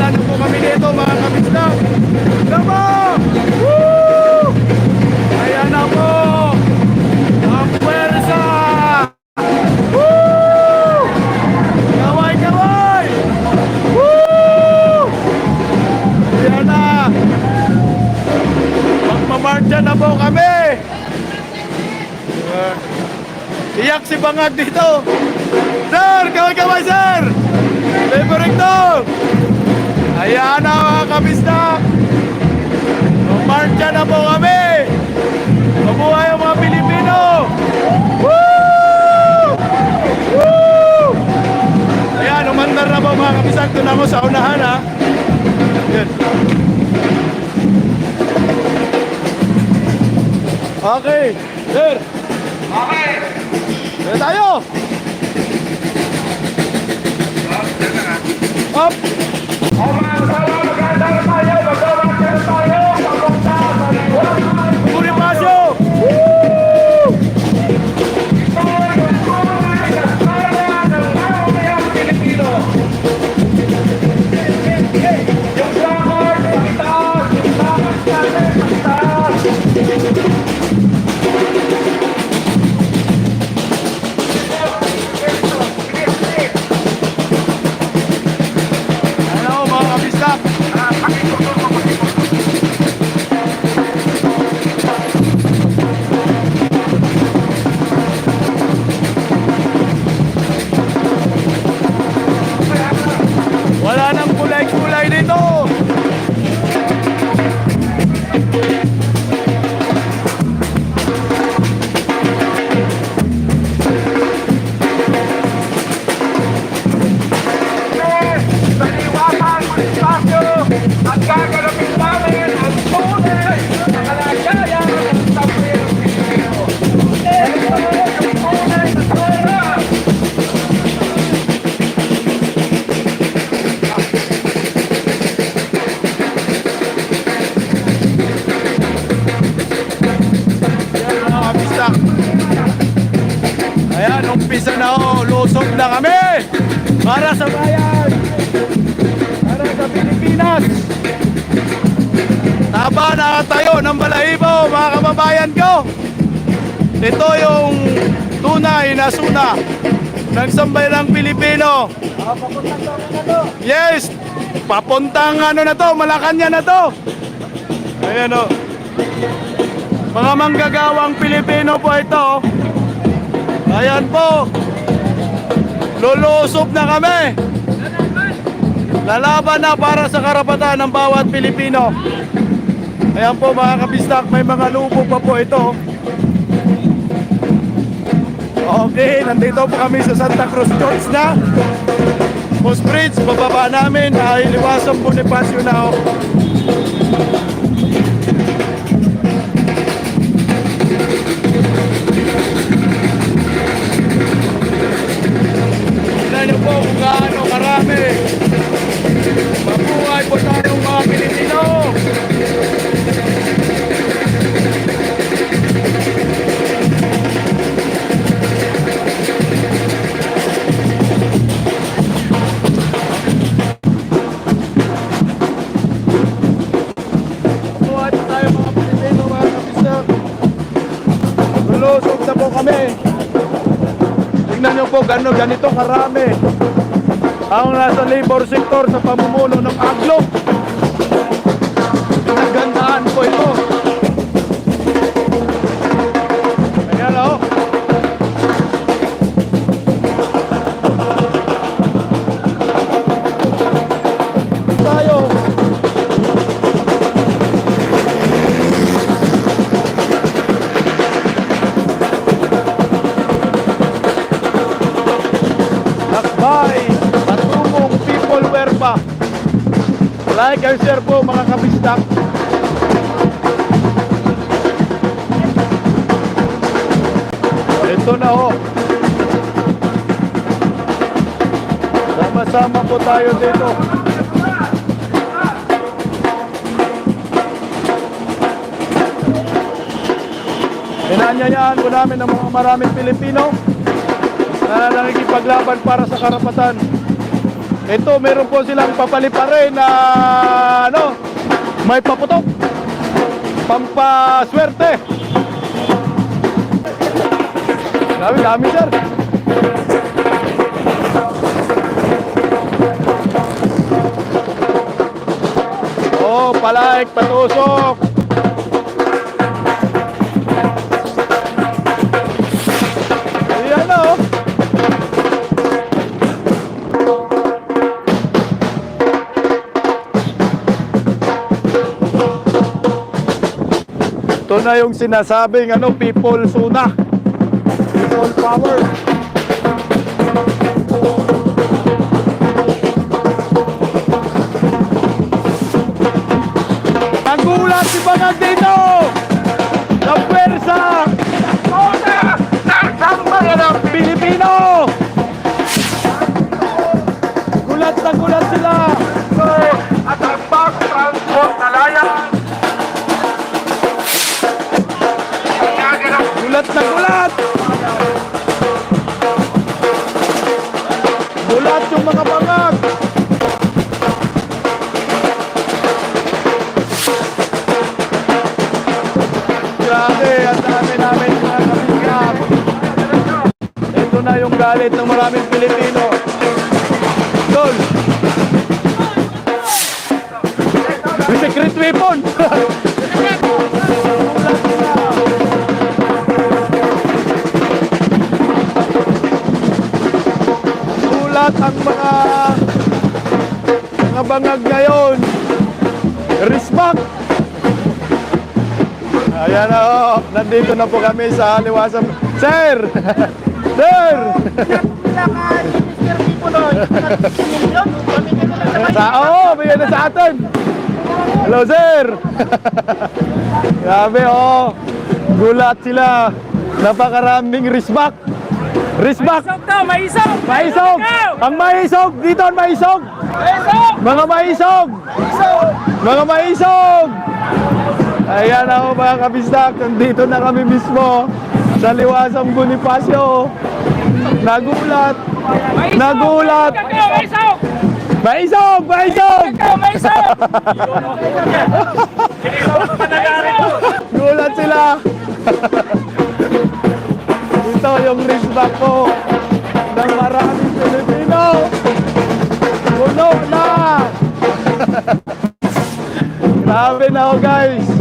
Ayan na po kami dito mga kabisdak. Gama! Woo! Ayan na po! Ang pwersa! Woo! Kaway, kaway! Woo! Ayan na! Magmamarcha na po kami! Iyak si Bangag dito! Sir! Kaway, kaway, sir! Favorite to! Ayan na mga kabisdak! Magmarcha na po kami! Mabuhay ang mga Pilipino! Woo! Woo! Ayan, umandar na po mga kabisdak. Doon ako sa unahan ha. Ayan. Okay, sir! Okay. Dito tayo! Up! Bonifacio! Woo! Ano mga kabisdak? Wala nang kulay-kulay dito. At gagalapin namin ang tunay na kalagayan ng tampirong Pilipino. Ito ang tunay na pera. Ayan mga kabisdak. Ayan, umpisa na ho. Lusog na kami. Para sa bayan. Para sa Pilipinas. Taba na tayo ng balahibo mga kababayan ko. Ito yung tunay na suna ng sambayanang Pilipino. Yes, papuntang ano na to, Malacanang na to. Ayan o. Mga manggagawang Pilipino po ito. Ayan po. Lulusob na kami. Lalaban na para sa karapatan ng bawat Pilipino. Ayan po mga kabisdak, may mga lubog pa po ito. Okay, nandito po kami sa Santa Cruz Church na. Post Bridge, bababa namin ay Liwasang Bonifacio na. Tignan niyo po kung gaano karami. Mabuhay po tayong mga Pilipino. Mabuhay po tayong mga Pilipino mga kabisdak. Lulusog na po kami. Tingnan nyo po ganito karami ang nasa labor sector sa pamumuno ng Aglog. Pinagandaan po ito. Ayan o. Tayo. Lakbay, Patungong People Werba. Like and share po mga kabisdak. Ito na ho. Sama-sama po tayo dito. Inanyayaan po namin ang mga maraming Pilipino na nakikipaglaban para sa karapatan Ito, meron po silang papalipa rin na ano, may paputok. Pampaswerte. Dami, sir. Oh, palaik, patusok. Ayan o. Ito na yung sinasabing ano, people suna. People power. Nagulat si Bangag dito! Sa pwersa! Una ng sambayanang Pilipino! Gulat na gulat sila! Pilipino at ang pag-transport na layan. Nagaganap Gulat na gulat! Gulat yung mga bangag! Grabe, ang dami namin mga kabigyan. Ito na yung galit ng maraming Pilipino. Tol! May secret weapon! Gulat ang mga bangag ngayon. Respect! Ayan na oh, nandito na po kami sa Liwasan. Sir! Sir! Bigyan na sa atin. Hello, sir! Grabe oh. Gulat sila. Napakaraming respect. Respect! Maisog daw, maisog! Maisog! Ang maisog! Dito ang maisog! Maisog! Mga maisog! Mga maisog! Ayan ako mga kabisdak, nandito na kami mismo sa Liwasang Bonifacio. Nagulat! Nagulat! Maisog! Maisog! Maisog! Maisog! Gulat sila! Ito yung respect ko ng maraming Pilipino! Puno na! Grabe na ako guys!